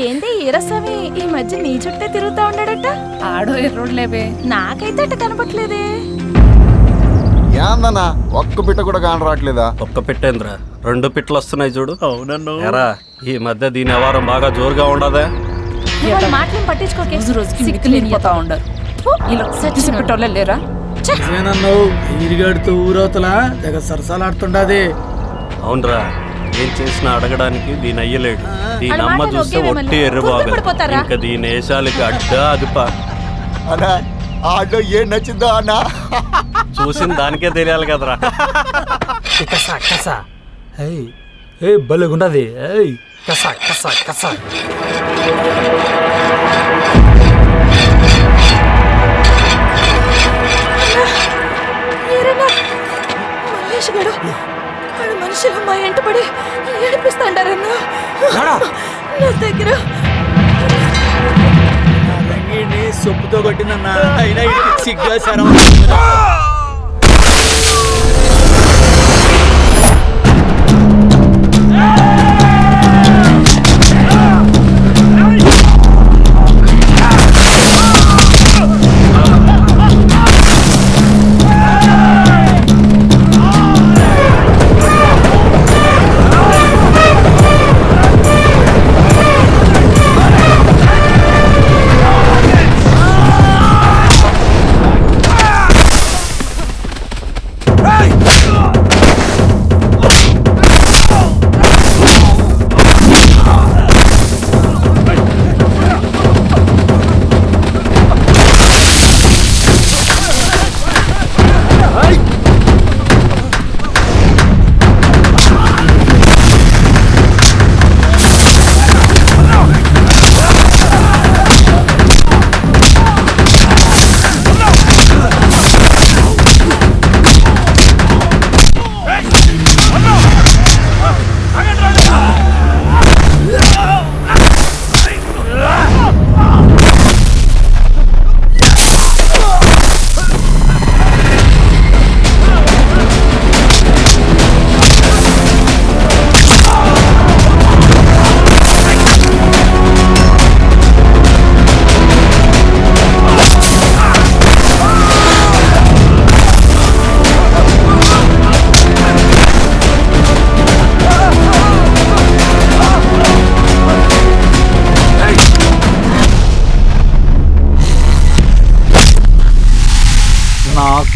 ఏంది ఈరస్వామి ఈ మధ్య నీ చుట్టే తిరుగుతా ఉన్నాడట? ఆడో ఎర్రోడ్లేవే, నాకైతే అట్ట కనపట్లేదే. ఏందన్నా ఒక్క పిట్ట కూడా కాని రావట్లేదా? ఒక్క పెట్టేంద్రా, 2 పిట్టలు వస్తున్నాయి చూడు. అవునన్ను ఎరా ఈ మధ్య దీని వ్యవహారం బాగా జోరుగా ఉండదా? మాటలేం పట్టించుకోకే. రోజు రోజుకి మితికి వెళ్ళిపోతా ఉండరు. ఇలా సర్టిసి పెట్టోళ్ళే లేరా? నన్ను ఈరిగాడితో ఊరవతలా తెగ సరసాలాడుతుండది. అవునరా, ఏం చేసినా అడగడానికి దీని అయ్యలేడు. దీని అమ్మ చూస్తే ఒట్టి ఎర్రబాగా, ఇంకా దీని వేషాలకి అడ్డా అదుపా. అన్నా ఆటో ఏం నచ్చిందో అన్నా? చూసిన దానికే తెలియాలి కదరా. కసా కసా ఏ బలుగుండది. కసా కసా కసా మహేష్ గడు వాడు మనుషులు మా ఎంట పడి ఏడిపిస్తాండారన్నా. నా దగ్గర రంగిని సొప్పుతో కొట్టిందన్నా. అయినా సిగ్గా సరం.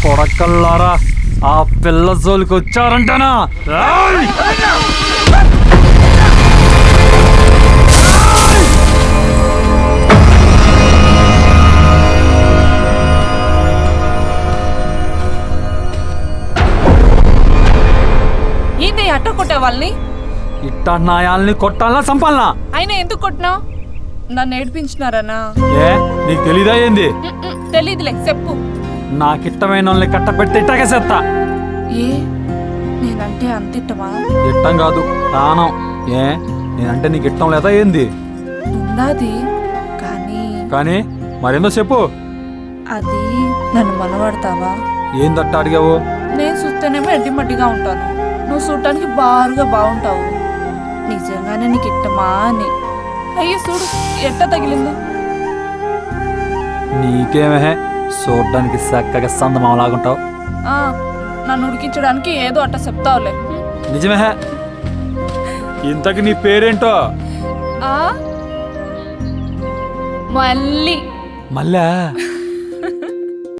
కొడకల్లారా, ఆ పిల్ల జోలికి వచ్చారంటనా? ఏంది అట్ట కొట్టే వాళ్ళని? ఇట్టా నాయాల్ని కొట్టాలనా చంపాలనా? అయినా ఎందుకు కొట్టినావు? నన్ను ఏడిపించినారనా? ఏ నీకు తెలీదా ఏంది? తెలీదులే, చెప్పు. నాకిట్టమైన వాళ్ళని కట్టపెడితే ఇట్టకేసేస్తా. ఏ నేనంటే అంతిట్టమా? ఇట్టం కాదు, ప్రాణం. ఏ నేనంటే నీకు ఇట్టం లేదా ఏంది? ఉందాది, కానీ మరేందో చెప్పు. అది నన్ను మనవాడతావా? ఏందట్ట అడిగావు? నేను చూస్తేనేమో ఎడ్డిమట్టిగా ఉంటాను, నువ్వు చూడటానికి బారుగా బాగుంటావు. నిజంగానే నీకు ఇట్టమా అని. అయ్యో చూడు ఎట్ట తగిలిందో. నీకేమే చూడ్డానికి చక్కగా సందమాలాగుంటావు. నన్ను ఉడికించడానికి ఏదో అట్ట చెప్తావులే. నిజమే. ఇంతకి నీ పేరేంటో? మళ్ళీ మళ్ళా